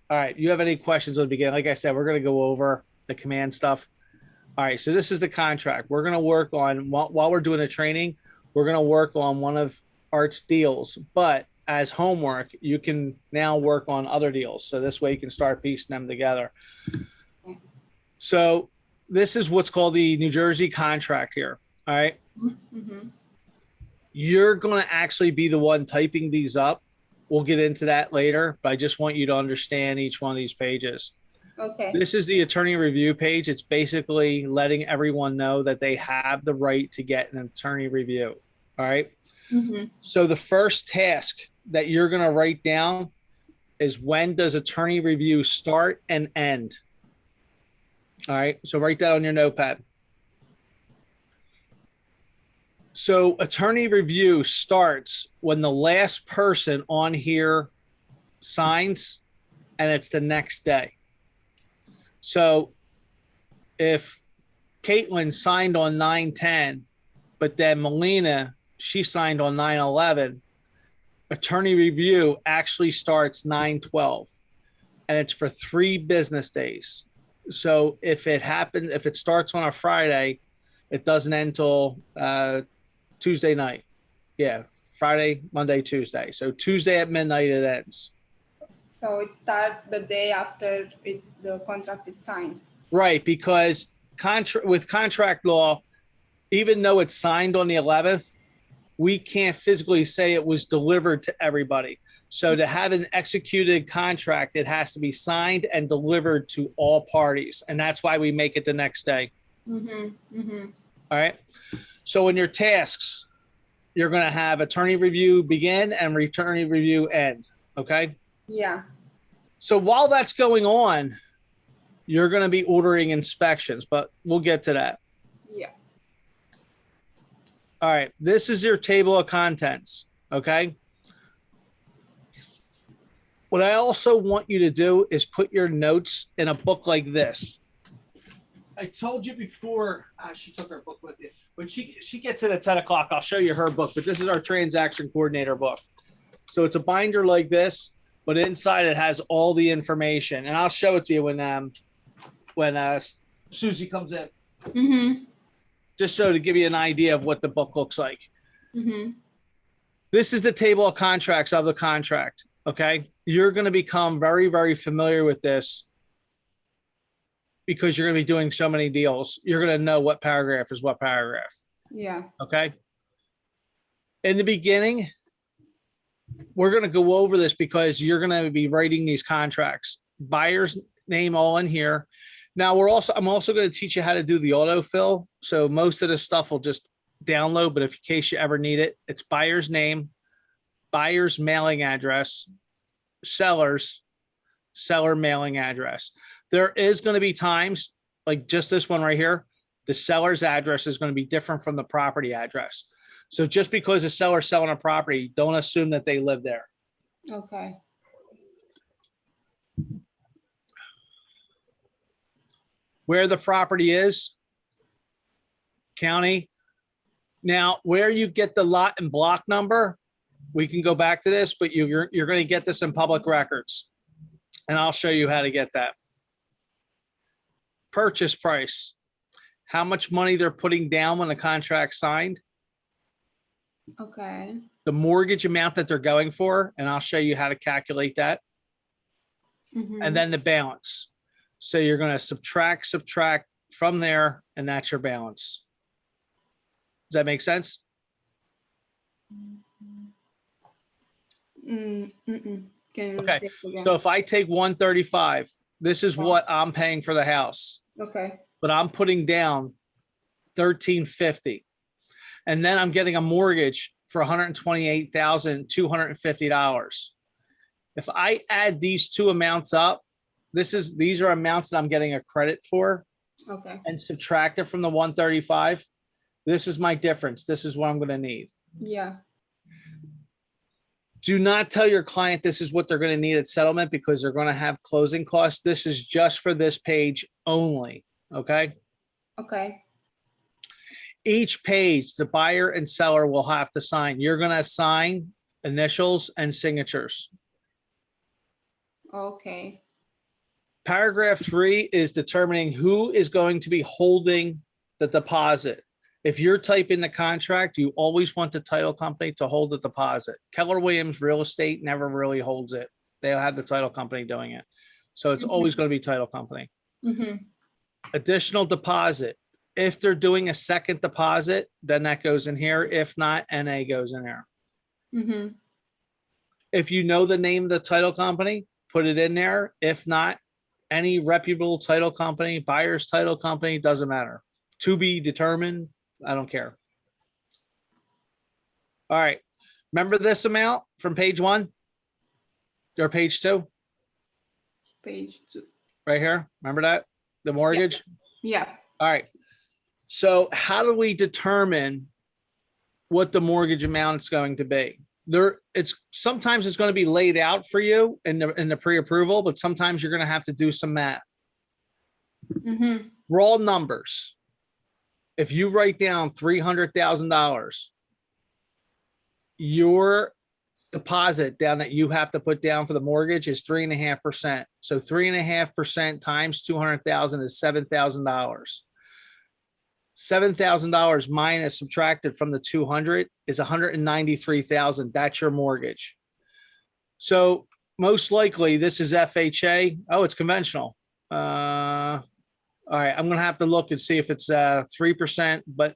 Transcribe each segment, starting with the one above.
All right. You have any questions at the beginning? Like I said, we're going to go over the command stuff. All right. So this is the contract. We're going to work on, while we're doing the training, we're going to work on one of Art's deals. But as homework, you can now work on other deals. So this way you can start piecing them together. So this is what's called the New Jersey contract here. All right. Mm-hmm. You're going to actually be the one typing these up. We'll get into that later, but I just want you to understand each one of these pages. Okay. This is the attorney review page. It's basically letting everyone know that they have the right to get an attorney review. All right. Mm-hmm. So the first task that you're going to write down is, when does attorney review start and end? All right. So write that on your notepad. So attorney review starts when the last person on here signs, and it's the next day. So if Caitlin signed on 9/10, but then Melina, she signed on 9/11, attorney review actually starts 9/12, and it's for 3 business days. So if it starts on a Friday, it doesn't end till Tuesday night. Yeah, Friday, Monday, Tuesday. So Tuesday at midnight it ends. So it starts the day after the contract is signed. Right, because with contract law, even though it's signed on the 11th, we can't physically say it was delivered to everybody. So to have an executed contract, it has to be signed and delivered to all parties. And that's why we make it the next day. Mm-hmm. Mm-hmm. All right. So in your tasks, you're going to have attorney review begin and attorney review end. Okay. Yeah. So while that's going on, you're going to be ordering inspections, but we'll get to that. Yeah. All right. This is your table of contents. Okay. What I also want you to do is put your notes in a book like this. I told you before, she took her book with you. When she gets in at 10 o'clock, I'll show you her book, but this is our transaction coordinator book. So it's a binder like this, but inside it has all the information. And I'll show it to you when Susie comes in. Mm-hmm. Just so to give you an idea of what the book looks like. Mm-hmm. This is the table of contracts of the contract. Okay. You're going to become very, very familiar with this because you're going to be doing so many deals. You're going to know what paragraph is what paragraph. Yeah. Okay. In the beginning, we're going to go over this because you're going to be writing these contracts. Buyer's name all in here. Now I'm also going to teach you how to do the autofill. So most of the stuff will just download, but if in case you ever need it, it's buyer's name, buyer's mailing address, seller mailing address. There is going to be times like just this one right here, the seller's address is going to be different from the property address. So just because the seller's selling a property, don't assume that they live there. Okay. Where the property is, county. Now, where you get the lot and block number, we can go back to this, but you're going to get this in public records. And I'll show you how to get that. Purchase price, how much money they're putting down when the contract's signed. Okay. The mortgage amount that they're going for, and I'll show you how to calculate that. Mm-hmm. And then the balance. So you're going to subtract from there, and that's your balance. Does that make sense? Okay. So if I take 135, this is what I'm paying for the house. Okay. But I'm putting down $1,350. And then I'm getting a mortgage for $128,250. If I add these two amounts up, these are amounts that I'm getting a credit for. Okay. And subtract it from the 135. This is my difference. This is what I'm going to need. Yeah. Do not tell your client this is what they're going to need at settlement because they're going to have closing costs. This is just for this page only. Okay. Okay. Each page, the buyer and seller will have to sign. You're going to sign initials and signatures. Okay. Paragraph 3 is determining who is going to be holding the deposit. If you're typing the contract, you always want the title company to hold the deposit. Keller Williams Real Estate never really holds it. They'll have the title company doing it. So it's always going to be title company. Additional deposit. If they're doing a second deposit, then that goes in here. If not, NA goes in there. If you know the name of the title company, put it in there. If not, any reputable title company, buyer's title company, doesn't matter. To be determined. I don't care. All right. Remember this amount from page 1 or page 2? Page 2. Right here. Remember that? The mortgage? Yeah. All right. So how do we determine what the mortgage amount is going to be? Sometimes it's going to be laid out for you in the pre-approval, but sometimes you're going to have to do some math. Raw numbers. If you write down $300,000, your deposit down that you have to put down for the mortgage is 3.5%. So 3.5% times 200,000 is $7,000. $7,000 minus subtracted from the 200 is 193,000. That's your mortgage. So most likely this is FHA. Oh, it's conventional. All right, I'm going to have to look and see if it's 3%. But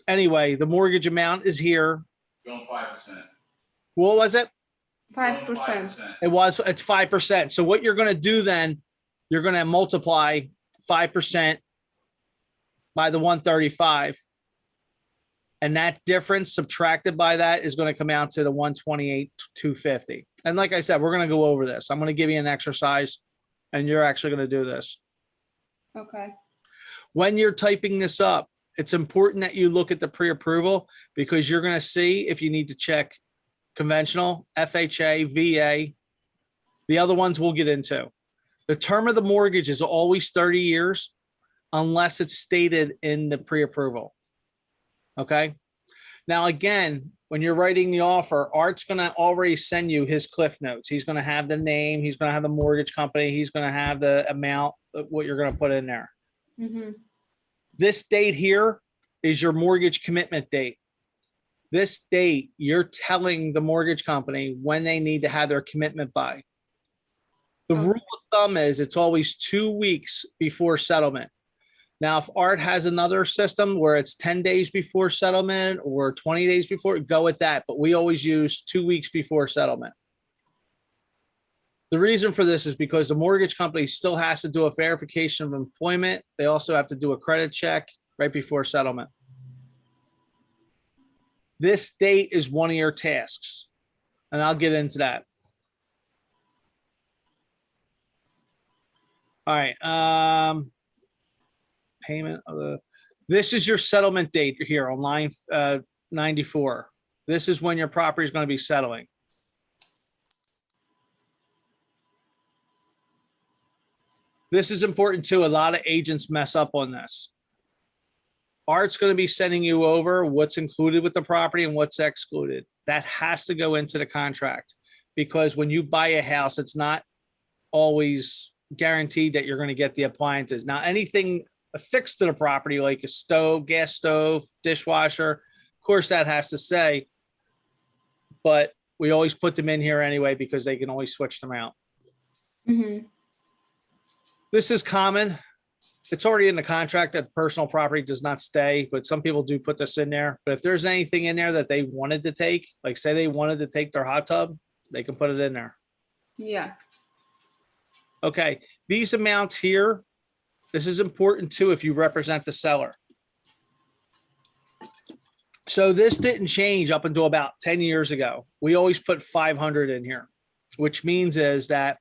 anyway, the mortgage amount is here. Going 5%. What was it? 5%. It's 5%. So what you're going to do then, you're going to multiply 5% by the 135. And that difference subtracted by that is going to come out to the 128,250. And like I said, we're going to go over this. I'm going to give you an exercise and you're actually going to do this. Okay. When you're typing this up, it's important that you look at the pre-approval because you're going to see if you need to check conventional, FHA, VA. The other ones we'll get into. The term of the mortgage is always 30 years unless it's stated in the pre-approval. Okay. Now, again, when you're writing the offer, Art's going to already send you his cliff notes. He's going to have the name. He's going to have the mortgage company. He's going to have the amount of what you're going to put in there. This date here is your mortgage commitment date. This date, you're telling the mortgage company when they need to have their commitment by. The rule of thumb is it's always 2 weeks before settlement. Now, if Art has another system where it's 10 days before settlement or 20 days before, go with that. But we always use 2 weeks before settlement. The reason for this is because the mortgage company still has to do a verification of employment. They also have to do a credit check right before settlement. This date is one of your tasks, and I'll get into that. All right. Payment of this is your settlement date here on line 94. This is when your property is going to be settling. This is important too. A lot of agents mess up on this. Art's going to be sending you over what's included with the property and what's excluded. That has to go into the contract because when you buy a house, it's not always guaranteed that you're going to get the appliances. Now, anything affixed to the property, like a stove, gas stove, dishwasher, of course that has to say, but we always put them in here anyway because they can always switch them out. This is common. It's already in the contract that personal property does not stay, but some people do put this in there. But if there's anything in there that they wanted to take, like say they wanted to take their hot tub, they can put it in there. Yeah. Okay. These amounts here, this is important too if you represent the seller. So this didn't change up until about 10 years ago. We always put 500 in here, which means is that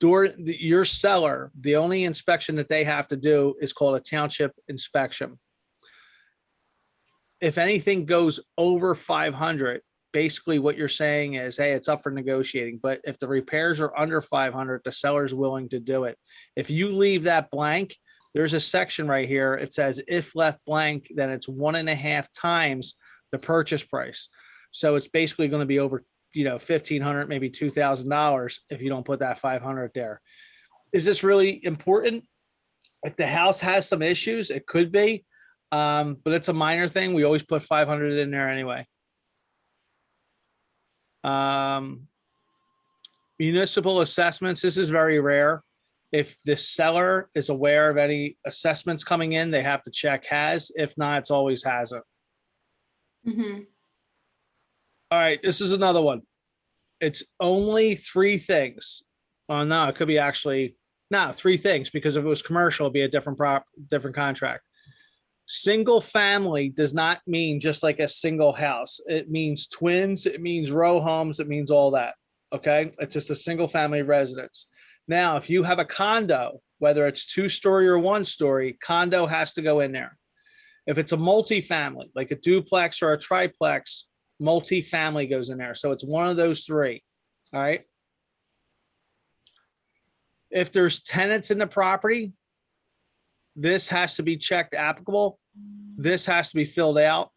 your seller, the only inspection that they have to do is called a township inspection. If anything goes over 500, basically what you're saying is, hey, it's up for negotiating. But if the repairs are under 500, the seller's willing to do it. If you leave that blank, there's a section right here. It says if left blank, then it's 1.5 times the purchase price. So it's basically going to be over $1,500, maybe $2,000 if you don't put that 500 there. is this really important? If the house has some issues, it could be, but it's a minor thing. We always put 500 in there anyway. Municipal assessments, this is very rare. If the seller is aware of any assessments coming in, they have to check has. If not, it's always hasn't. Mm-hmm. All right, this is another one. It's only three things. Oh no, it could be actually no, three things, because if it was commercial, it'd be a different contract. Single family does not mean just like a single house. It means twins, it means row homes, it means all that. Okay, it's just a single family residence. Now, if you have a condo, whether it's 2-story or 1-story, condo has to go in there. If it's a multifamily, like a duplex or a triplex, multifamily goes in there. So it's one of those three. All right. If there's tenants in the property, this has to be checked applicable. This has to be filled out,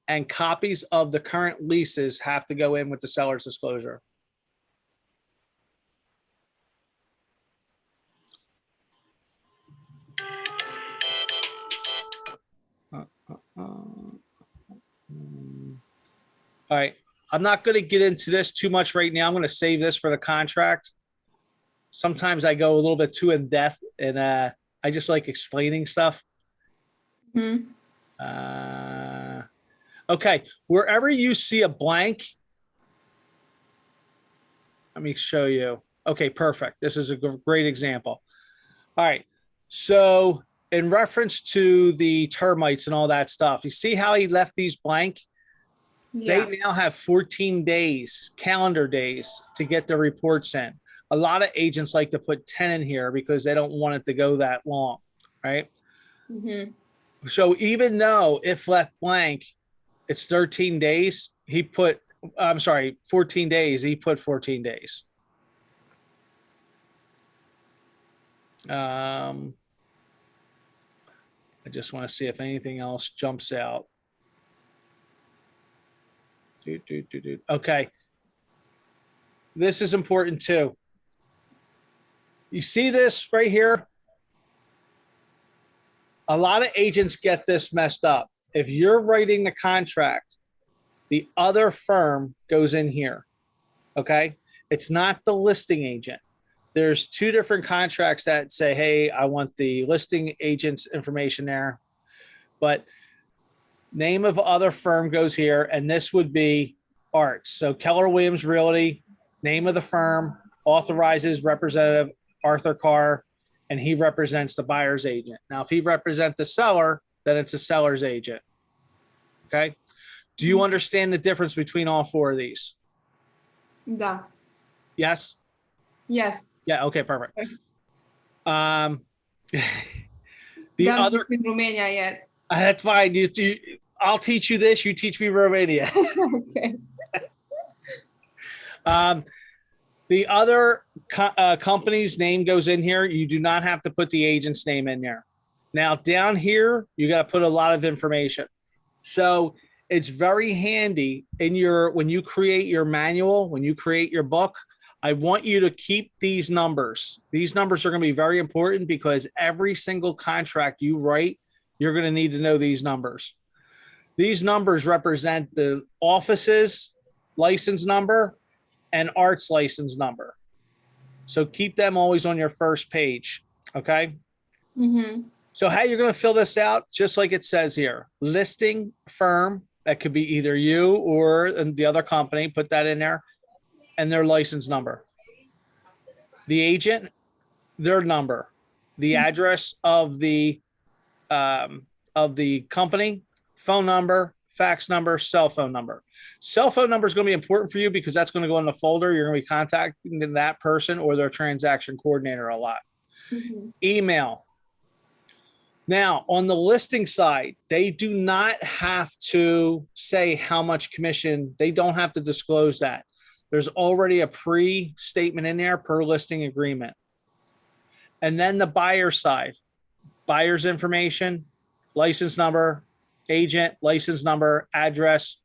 and copies of the current leases have to go in with the seller's disclosure. All right. I'm not going to get into this too much right now. I'm going to save this for the contract. Sometimes I go a little bit too in depth, and I just like explaining stuff. Mm-hmm. Okay. Wherever you see a blank, let me show you. Okay, perfect. This is a great example. All right. So in reference to the termites and all that stuff, you see how he left these blank? Yeah. They now have 14 days, calendar days, to get their reports in. A lot of agents like to put 10 in here because they don't want it to go that long, right? Mm-hmm. So even though if left blank, it's 13 days, he put, I'm sorry, 14 days, he put 14 days. I just want to see if anything else jumps out. Okay. This is important too. You see this right here? A lot of agents get this messed up. If you're writing the contract, the other firm goes in here. Okay. It's not the listing agent. There's two different contracts that say, hey, I want the listing agent's information there. But name of other firm goes here, and this would be Arts. So Keller Williams Realty, name of the firm, authorizes Representative Arthur Carr, and he represents the buyer's agent. Now, if he represents the seller, then it's a seller's agent. Okay. Do you understand the difference between all four of these? Yeah. Yes? Yes. Yeah. Okay, perfect. The Done other, in Romania, yes. that's fine. I'll teach you this. You teach me Romania. Okay. The other company's name goes in here. You do not have to put the agent's name in there. Now down here, you got to put a lot of information. So it's very handy in when you create your manual, when you create your book, I want you to keep these numbers. These numbers are going to be very important because every single contract you write, you're going to need to know these numbers. These numbers represent the office's license number and Art's license number. So keep them always on your first page. Okay. Mm-hmm. So how you're going to fill this out, just like it says here, listing firm, that could be either you or the other company, put that in there, and their license number. The agent, their number, the address of the company, phone number, fax number, cell phone number. Cell phone number is going to be important for you because that's going to go in the folder. You're going to be contacting that person or their transaction coordinator a lot. Mm-hmm. Email. Now, on the listing side, they do not have to say how much commission. They don't have to disclose that. There's already a pre-statement in there per listing agreement. And then the buyer side, buyer's information, license number, agent, license number, address,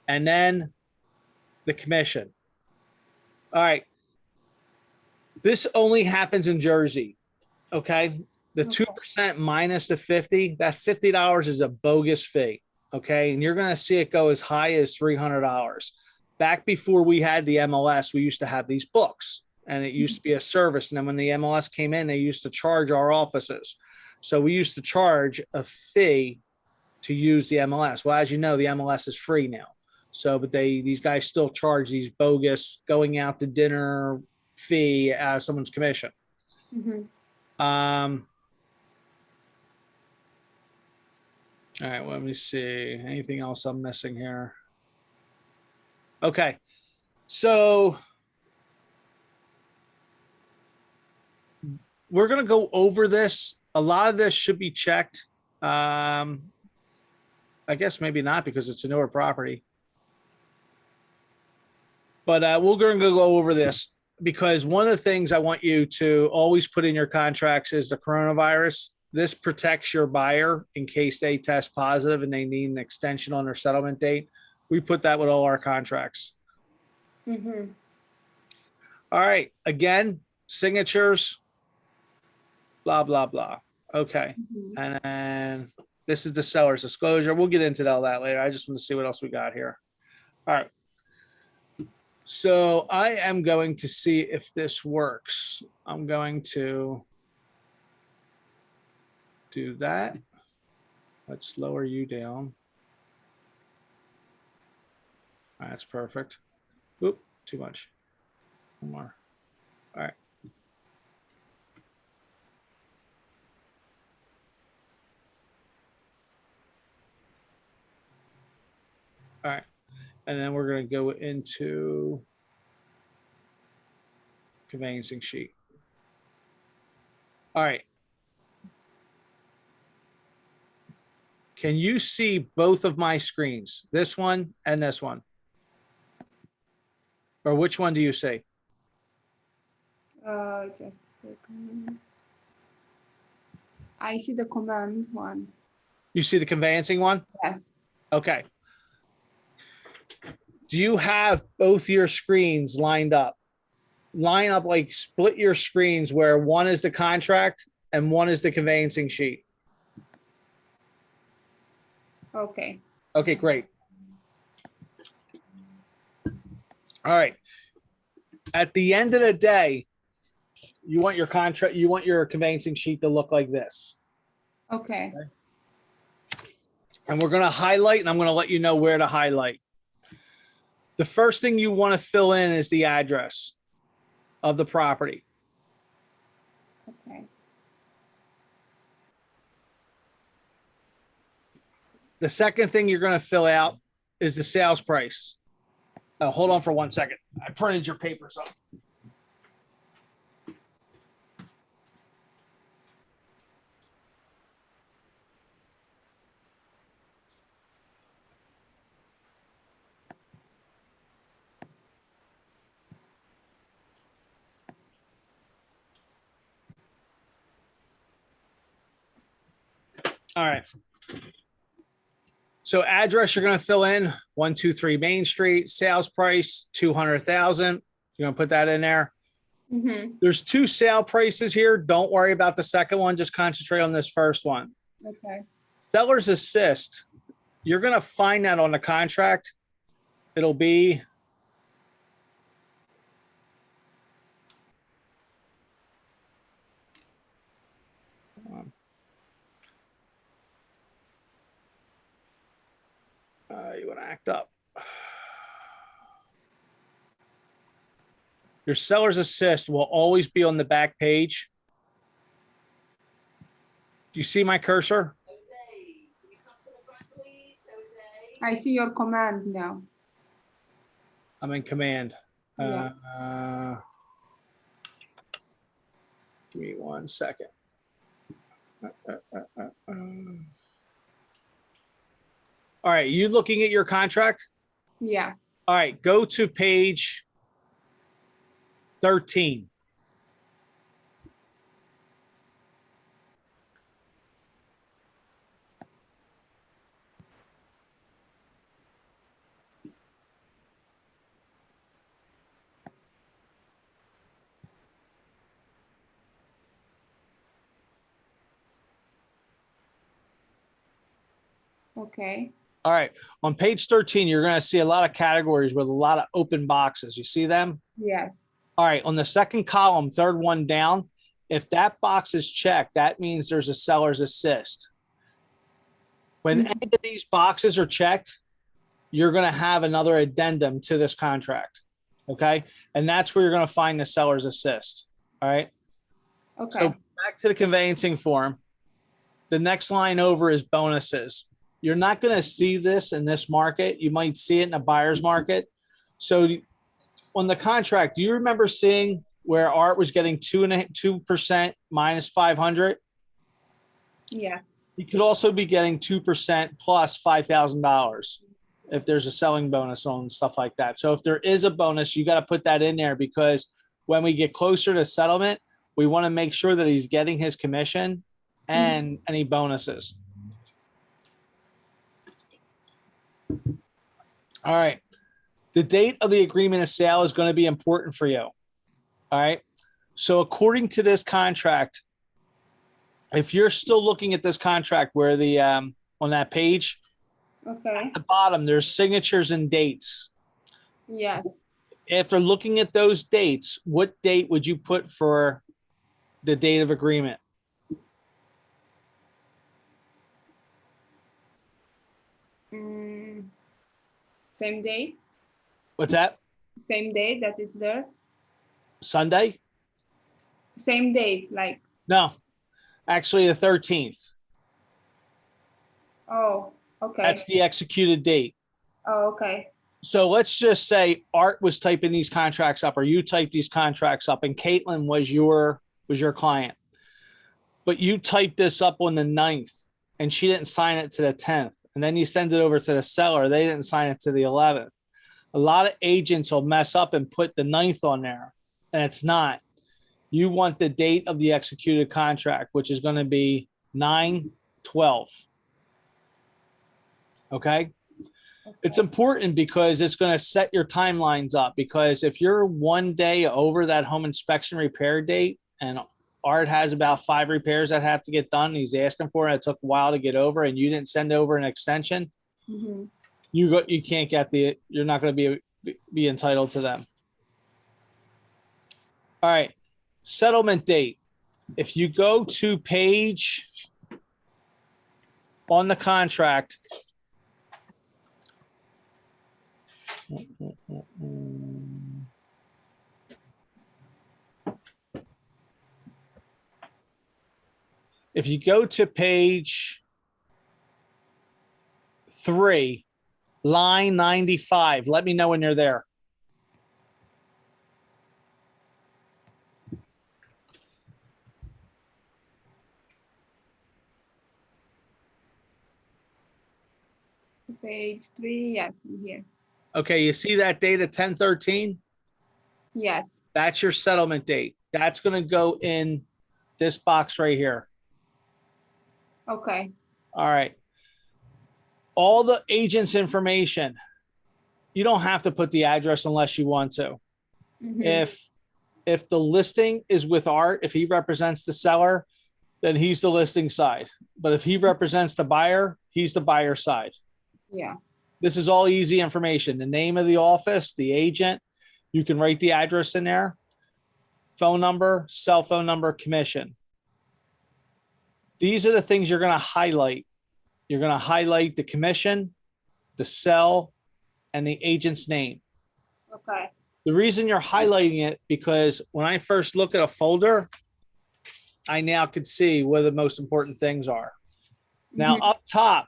and then the commission. All right. This only happens in Jersey. Okay. The Okay. 2% minus the 50, that $50 is a bogus fee. Okay. And you're going to see it go as high as $300. Back before we had the MLS, we used to have these books and it used to be a service. And then when the MLS came in, they used to charge our offices. So we used to charge a fee to use the MLS. Well, as you know, the MLS is free now. So, but these guys still charge these bogus going out to dinner fee as someone's commission. Mm-hmm. All right, let me see. Anything else I'm missing here? Okay. So we're going to go over this. A lot of this should be checked. I guess maybe not because it's a newer property. But we're going to go over this because one of the things I want you to always put in your contracts is the coronavirus. This protects your buyer in case they test positive and they need an extension on their settlement date. We put that with all our contracts. Mm-hmm. All right. Again, signatures, blah, blah, blah. Okay. Mm-hmm. And then this is the seller's disclosure. We'll get into all that later. I just want to see what else we got here. All right. So I am going to see if this works. I'm going to do that. Let's lower you down. That's perfect. Oop, too much. One more. All right. All right. And then we're going to go into conveyancing sheet. All right. Can you see both of my screens? This one and this one? Or which one do you see? Just a second. I see the command one. You see the conveyancing one? Yes. Okay. Do you have both your screens lined up? Line up, like split your screens where one is the contract and one is the conveyancing sheet. Okay. Okay, great. All right. At the end of the day, you want your contract, you want your conveyancing sheet to look like this. Okay. And we're going to highlight, and I'm going to let you know where to highlight. The first thing you want to fill in is the address of the property. Okay. The second thing you're going to fill out is the sales price. Oh, hold on for 1 second. I printed your papers up. All right. So address you're going to fill in 123 Main Street, sales price 200,000. You're going to put that in there. Mm-hmm. There's two sale prices here. Don't worry about the second one. Just concentrate on this first one. Okay. Seller's assist. You're going to find that on the contract. It'll be you want to act up. Your seller's assist will always be on the back page. Do you see my cursor? I see your command now. I'm in command. Yeah. Give me 1 second. All right, you looking at your contract? Yeah. All right, go to page 13. Okay. All right. On page 13, you're going to see a lot of categories with a lot of open boxes. You see them? Yes. All right. On the second column, third one down, if that box is checked, that means there's a seller's assist. When any of these boxes are checked, you're going to have another addendum to this contract. Okay. And that's where you're going to find the seller's assist. All right. Okay. So back to the conveyancing form. The next line over is bonuses. You're not going to see this in this market. You might see it in a buyer's market. So on the contract, do you remember seeing where Art was getting 2% minus 500? Yeah. You could also be getting 2% plus $5,000 if there's a selling bonus on stuff like that. So if there is a bonus, you got to put that in there, because when we get closer to settlement, we want to make sure that he's getting his commission and any bonuses. All right. The date of the agreement of sale is going to be important for you. All right. So according to this contract, if you're still looking at this contract where the on that page, Okay. at the bottom, there's signatures and dates. Yes. After looking at those dates, what date would you put for the date of agreement? Same day. What's that? Same day that it's there. Sunday? Same date, like. No, actually the 13th. Oh, okay. That's the executed date. Oh, okay. So let's just say Art was typing these contracts up, or you typed these contracts up, and Caitlin was your client. But you typed this up on the 9th, and she didn't sign it to the 10th. And then you send it over to the seller. They didn't sign it to the 11th. A lot of agents will mess up and put the 9th on there, and it's not. You want the date of the executed contract, which is going to be 9/12. Okay? It's important because it's going to set your timelines up, because if you're one day over that home inspection repair date and Art has about 5 repairs that have to get done, and he's asking for it, it took a while to get over, and you didn't send over an extension, you can't get you're not going to be entitled to them. All right. Settlement date. If you go to page on the contract, if you go to page 3, line 95, let me know when you're there. Page 3, yes, I'm here. Okay, you see that date of 10/13? Yes. That's your settlement date. That's going to go in this box right here. Okay. All right. All the agent's information, you don't have to put the address unless you want to. If the listing is with Art, if he represents the seller, then he's the listing side. But if he represents the buyer, he's the buyer side. Yeah. This is all easy information. The name of the office, the agent, you can write the address in there, phone number, cell phone number, commission. These are the things you're going to highlight. You're going to highlight the commission, the cell, and the agent's name. Okay. The reason you're highlighting it, because when I first look at a folder, I now could see where the most important things are. Now, up top,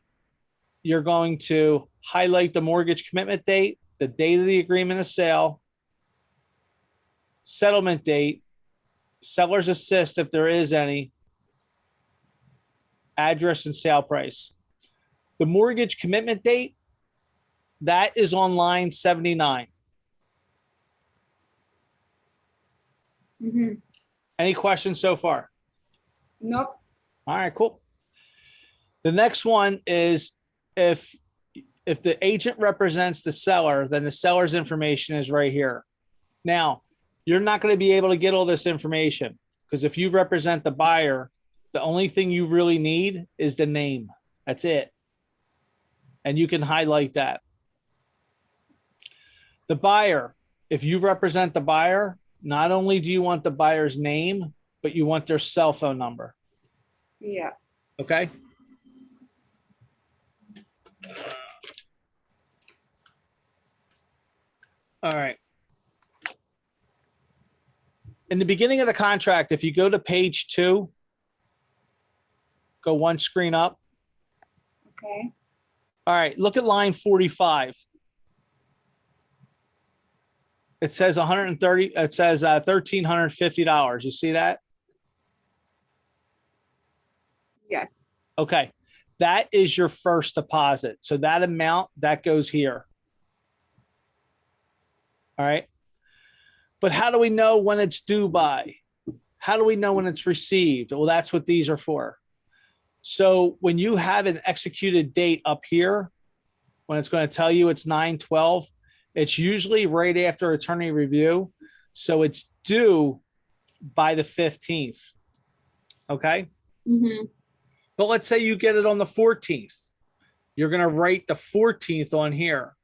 you're going to highlight the mortgage commitment date, the date of the agreement of sale, settlement date, seller's assist if there is any, address and sale price. The mortgage commitment date, that is on line 79. Any questions so far? Nope. All right, cool. The next one is if the agent represents the seller, then the seller's information is right here. Now, you're not going to be able to get all this information, because if you represent the buyer, the only thing you really need is the name. That's it. and you can highlight that. The buyer, if you represent the buyer, not only do you want the buyer's name, but you want their cell phone number. Yeah. Okay. All right. In the beginning of the contract, if you go to page 2, go one screen up. Okay. All right, look at line 45. It says 130, it says $1,350. You see that? Yes. Okay. That is your first deposit. So that amount, that goes here. All right. But how do we know when it's due by? How do we know when it's received? Well, that's what these are for. So when you have an executed date up here, when it's going to tell you it's 9/12, it's usually right after attorney review. So it's due by the 15th. Okay. Mm-hmm. But let's say you get it on the 14th. You're going to write the 14th on here.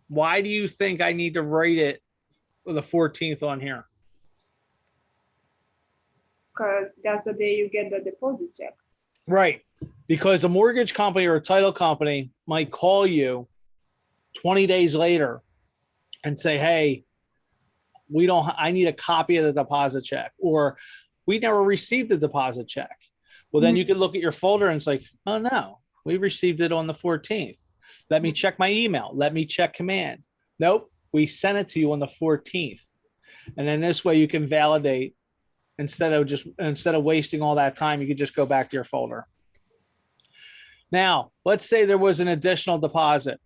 Why do you think I need to write it with the 14th on here? Because that's the day you get the deposit check. Right. Because the mortgage company or a title company might call you 20 days later and say, hey, I need a copy of the deposit check, or we never received the deposit check. Well, then you can look at your folder and it's like, oh no, we received it on the 14th. Let me check my email. Let me check command. Nope. We sent it to you on the 14th. And then this way you can validate instead of wasting all that time, you could just go back to your folder. Now, let's say there was an additional deposit,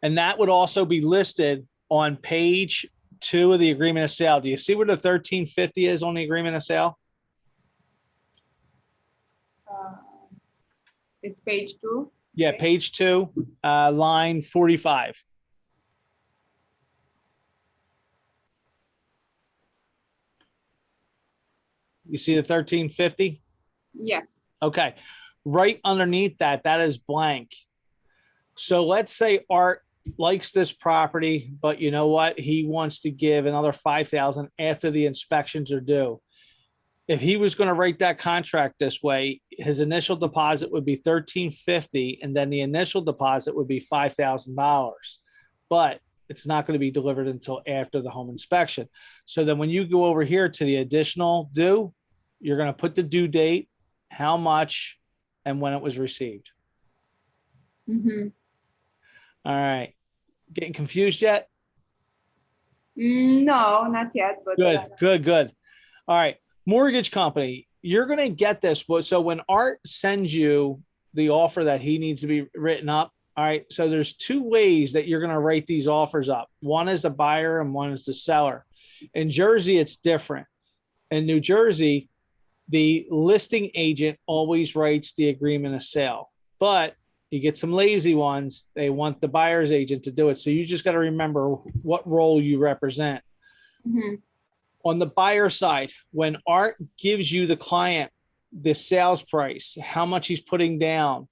and that would also be listed on page 2 of the agreement of sale. Do you see where the $1,350 is on the agreement of sale? It's page 2. Yeah, page 2, line 45. You see the 1350? Yes. Okay. Right underneath that, that is blank. So let's say Art likes this property, but you know what? He wants to give another $5,000 after the inspections are due. If he was going to write that contract this way, his initial deposit would be $1,350, and then the initial deposit would be $5,000. But it's not going to be delivered until after the home inspection. So then when you go over here to the additional due, you're going to put the due date, how much, and when it was received. Mm-hmm. All right. Getting confused yet? No, not yet. But Good. All right. Mortgage company, you're going to get this. So when Art sends you the offer that he needs to be written up, all right, so there's 2 ways that you're going to write these offers up. One is the buyer and one is the seller. In Jersey, it's different. In New Jersey, the listing agent always writes the agreement of sale, but you get some lazy ones. They want the buyer's agent to do it. So you just got to remember what role you represent. Mm-hmm. On the buyer side, when Art gives you the client the sales price, how much he's putting down,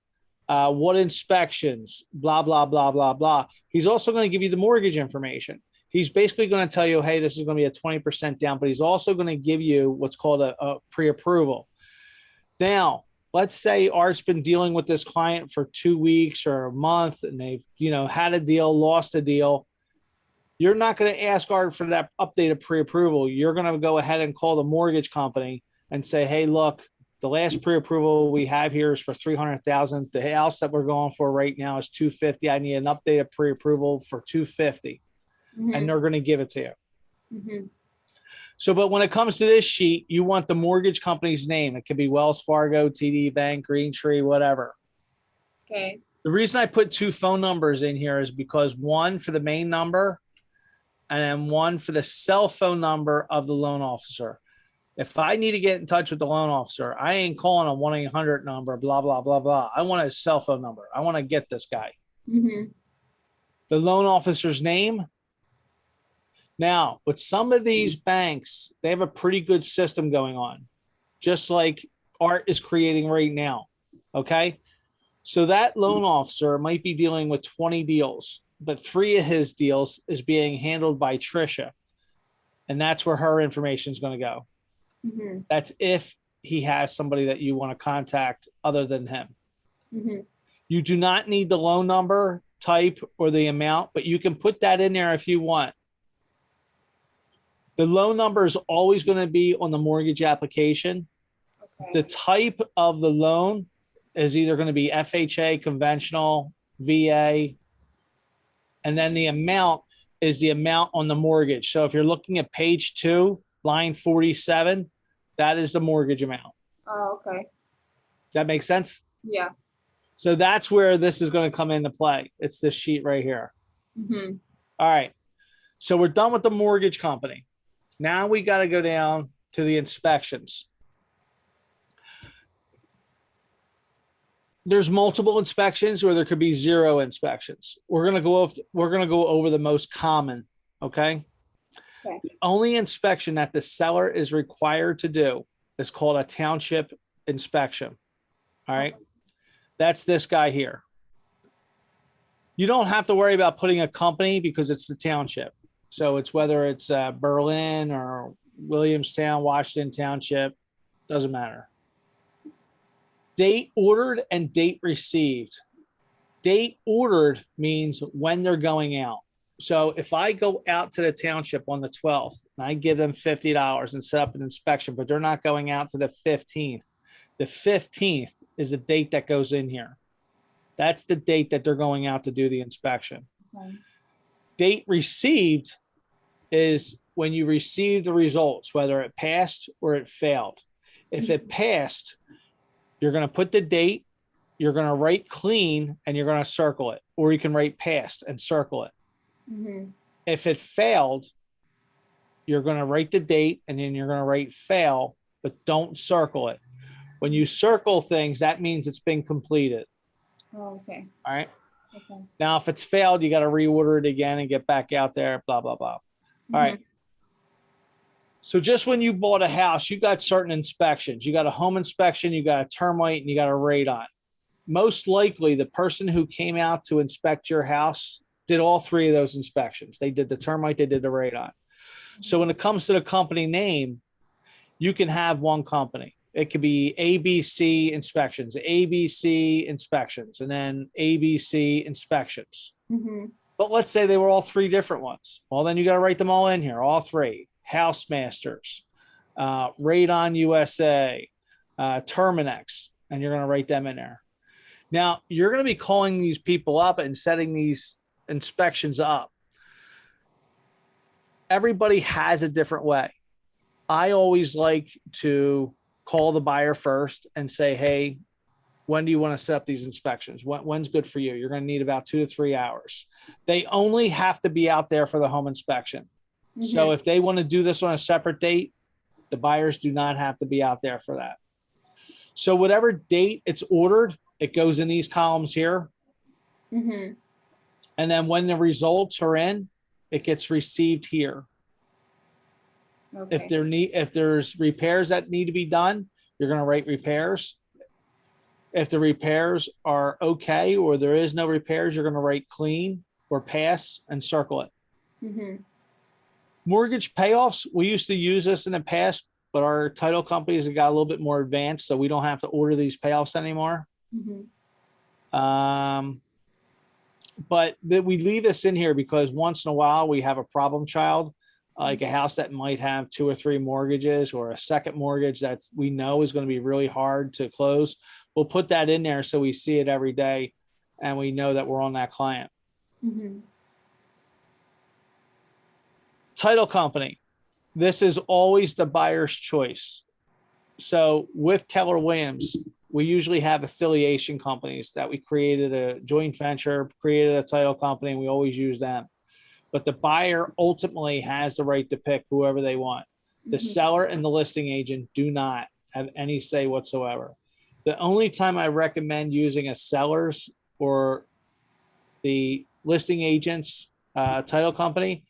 what inspections, blah, blah, blah, blah, blah. He's also going to give you the mortgage information. He's basically going to tell you, hey, this is going to be a 20% down, but he's also going to give you what's called a pre-approval. Now, let's say Art's been dealing with this client for 2 weeks or a month, and they've, had a deal, lost a deal. You're not going to ask Art for that updated pre-approval. You're going to go ahead and call the mortgage company and say, hey, look, the last pre-approval we have here is for $300,000. The house that we're going for right now is $250,000. I need an updated pre-approval for $250,000. Mm-hmm. And they're going to give it to you. Mm-hmm. So, but when it comes to this sheet, you want the mortgage company's name. It could be Wells Fargo, TD Bank, Green Tree, whatever. Okay. The reason I put 2 phone numbers in here is because one for the main number and then one for the cell phone number of the loan officer. If I need to get in touch with the loan officer, I ain't calling a 1-800 number, blah, blah, blah, blah. I want his cell phone number. I want to get this guy. Mm-hmm. The loan officer's name. Now, with some of these banks, they have a pretty good system going on, just like Art is creating right now. Okay. So that loan officer might be dealing with 20 deals, but 3 of his deals is being handled by Trisha. And that's where her information is going to go. Mm-hmm. That's if he has somebody that you want to contact other than him. Mm-hmm. You do not need the loan number, type, or the amount, but you can put that in there if you want. The loan number is always going to be on the mortgage application. Okay. The type of the loan is either going to be FHA, conventional, VA, and then the amount is the amount on the mortgage. So if you're looking at page 2, line 47, that is the mortgage amount. Oh, okay. Does that make sense? Yeah. So that's where this is going to come into play. It's this sheet right here. Mm-hmm. All right. So we're done with the mortgage company. Now we got to go down to the inspections. There's multiple inspections, or there could be 0 inspections. We're going to go over the most common. Okay. Okay. The only inspection that the seller is required to do is called a township inspection. All right. That's this guy here. You don't have to worry about putting a company because it's the township. So it's whether it's Berlin or Williamstown, Washington Township, doesn't matter. Date ordered and date received. Date ordered means when they're going out. So if I go out to the township on the 12th and I give them $50 and set up an inspection, but they're not going out to the 15th is the date that goes in here. That's the date that they're going out to do the inspection. Okay. Date received is when you receive the results, whether it passed or it failed. If it passed, you're going to put the date, you're going to write clean, and you're going to circle it, or you can write passed and circle it. Mm-hmm. If it failed, you're going to write the date and then you're going to write fail, but don't circle it. When you circle things, that means it's been completed. Oh, okay. All right. Okay. Now, if it's failed, you got to reorder it again and get back out there, blah, blah, blah. All right. So just when you bought a house, you got certain inspections. You got a home inspection, you got a termite, and you got a radon. Most likely, the person who came out to inspect your house did all 3 of those inspections. They did the termite, they did the radon. So when it comes to the company name, you can have one company. It could be ABC inspections, ABC inspections, and then ABC inspections. Mm-hmm. But let's say they were all 3 different ones. Well, then you got to write them all in here, all 3. House Masters, Radon USA, Terminex, and you're going to write them in there. Now, you're going to be calling these people up and setting these inspections up. Everybody has a different way. I always like to call the buyer first and say, hey, when do you want to set up these inspections? When's good for you? You're going to need about 2 to 3 hours. They only have to be out there for the home inspection. Mm-hmm. So if they want to do this on a separate date, the buyers do not have to be out there for that. So whatever date it's ordered, it goes in these columns here. Mm-hmm. And then when the results are in, it gets received here. Okay. If there's repairs that need to be done, you're going to write repairs. If the repairs are okay or there is no repairs, you're going to write clean or pass and circle it. Mm-hmm. Mortgage payoffs, we used to use this in the past, but our title companies have got a little bit more advanced, so we don't have to order these payoffs anymore. Mm-hmm. But we leave this in here because once in a while we have a problem child, like a house that might have 2 or 3 mortgages or a second mortgage that we know is going to be really hard to close. We'll put that in there so we see it every day and we know that we're on that client. Mm-hmm. Title company. This is always the buyer's choice. So with Keller Williams, we usually have affiliation companies that we created a joint venture, created a title company, and we always use them. But the buyer ultimately has the right to pick whoever they want. The seller and the listing agent do not have any say whatsoever. The only time I recommend using a seller's or the listing agent's title company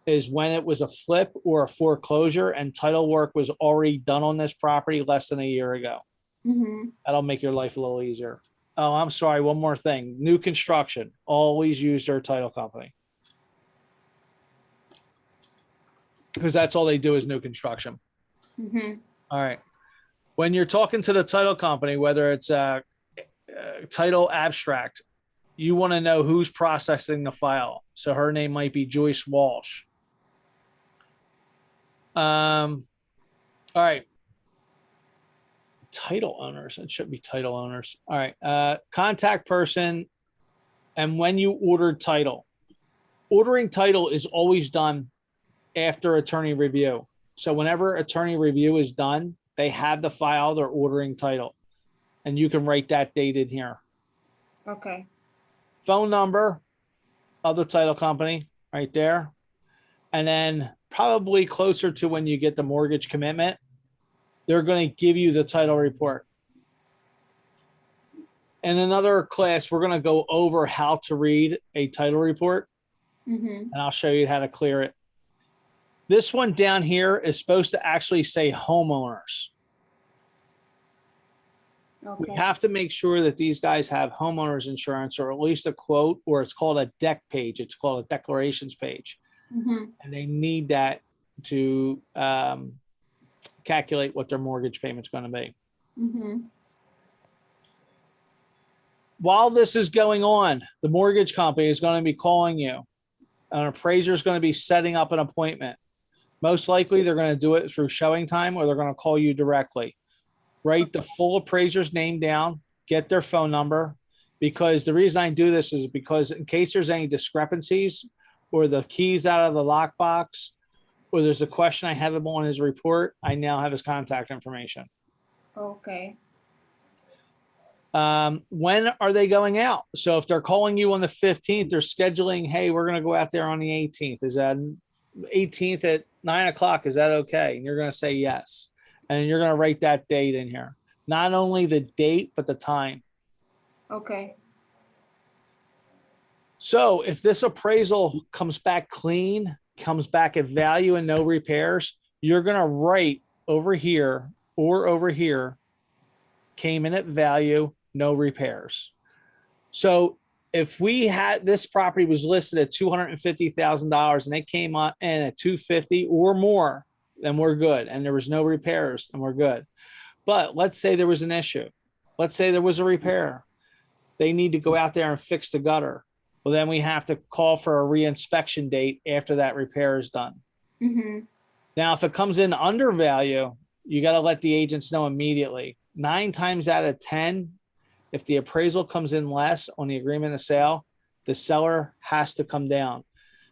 is when it was a flip or a foreclosure and title work was already done on this property less than a year ago. Mm-hmm. That'll make your life a little easier. Oh, I'm sorry. One more thing. New construction. Always use their title company. Because that's all they do is new construction. Mm-hmm. All right. When you're talking to the title company, whether it's a title abstract, you want to know who's processing the file. So her name might be Joyce Walsh. All right. Title owners. It should be title owners. All right. Contact person. And when you ordered title, ordering title is always done after attorney review. So whenever attorney review is done, they have the file, they're ordering title. And you can write that date in here. Okay. Phone number of the title company right there. And then probably closer to when you get the mortgage commitment, they're going to give you the title report. In another class, we're going to go over how to read a title report. Mm-hmm. And I'll show you how to clear it. This one down here is supposed to actually say homeowners. Okay. We have to make sure that these guys have homeowners insurance or at least a quote, or it's called a deck page. It's called a declarations page. Mm-hmm. And they need that to calculate what their mortgage payment's going to be. Mm-hmm. While this is going on, the mortgage company is going to be calling you. An appraiser is going to be setting up an appointment. Most likely, they're going to do it through showing time or they're going to call you directly. Write the full appraiser's name down, get their phone number, because the reason I do this is because in case there's any discrepancies or the keys out of the lockbox, or there's a question I have him on his report, I now have his contact information. Okay. When are they going out? So if they're calling you on the 15th, they're scheduling, hey, we're going to go out there on the 18th. Is that 18th at 9 o'clock? Is that okay? And you're going to say yes. And you're going to write that date in here. Not only the date, but the time. Okay. So if this appraisal comes back clean, comes back at value and no repairs, you're going to write over here or over here, came in at value, no repairs. So if we had this property was listed at $250,000 and they came in at 250 or more, then we're good. And there was no repairs and we're good. But let's say there was an issue. Let's say there was a repair. They need to go out there and fix the gutter. Well, then we have to call for a reinspection date after that repair is done. Mm-hmm. Now, if it comes in under value, you got to let the agents know immediately. 9 times out of 10, if the appraisal comes in less on the agreement of sale, the seller has to come down.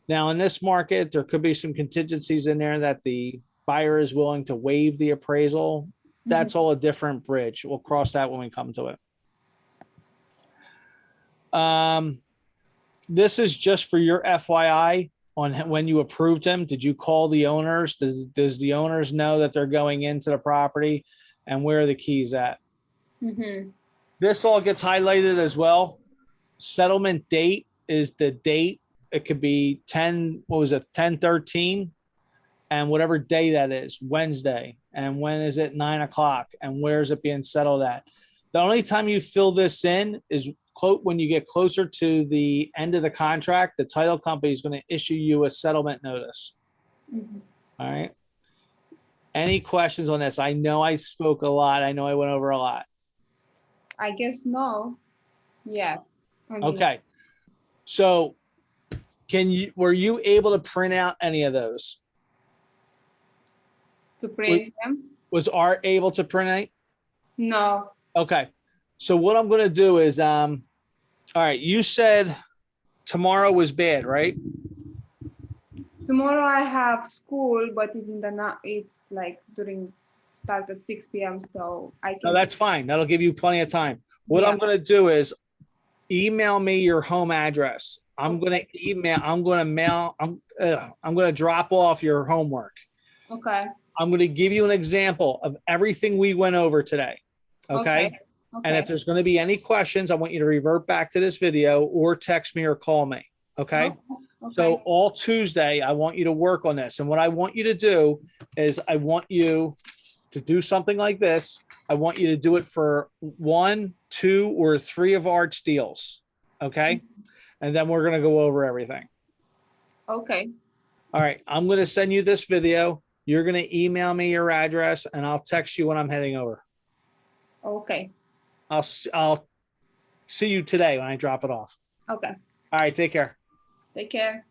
Now, in this market, there could be some contingencies in there that the buyer is willing to waive the appraisal. That's all a different bridge. We'll cross that when we come to it. This is just for your FYI on when you approved them. Did you call the owners? Does the owners know that they're going into the property and where are the keys at? Mm-hmm. This all gets highlighted as well. Settlement date is the date. It could be 10/13 and whatever day that is, Wednesday. And when is it 9 o'clock and where is it being settled at? The only time you fill this in is when you get closer to the end of the contract, the title company is going to issue you a settlement notice. Mm-hmm. All right. Any questions on this? I know I spoke a lot. I know I went over a lot. I guess no. Yes. I mean, Okay. So were you able to print out any of those? to print them? Was Art able to print any? No. Okay. So what I'm going to do is, all right, you said tomorrow was bad, right? Tomorrow I have school, but it's in the night. It's like start at 6 p.m. So I can. No, that's fine. That'll give you plenty of time. What Yeah. I'm going to do is email me your home address. I'm going to mail, I'm going to drop off your homework. Okay. I'm going to give you an example of everything we went over today. Okay. And if there's going to be any questions, I want you to revert back to this video or text me or call me. Okay. Okay. So all Tuesday, I want you to work on this. And what I want you to do is I want you to do something like this. I want you to do it for 1 2 or 3 of Art's deals. Okay. And then we're going to go over everything. Okay. All right. I'm going to send you this video. You're going to email me your address and I'll text you when I'm heading over. Okay. I'll see you today when I drop it off. Okay. All right. Take care. Take care.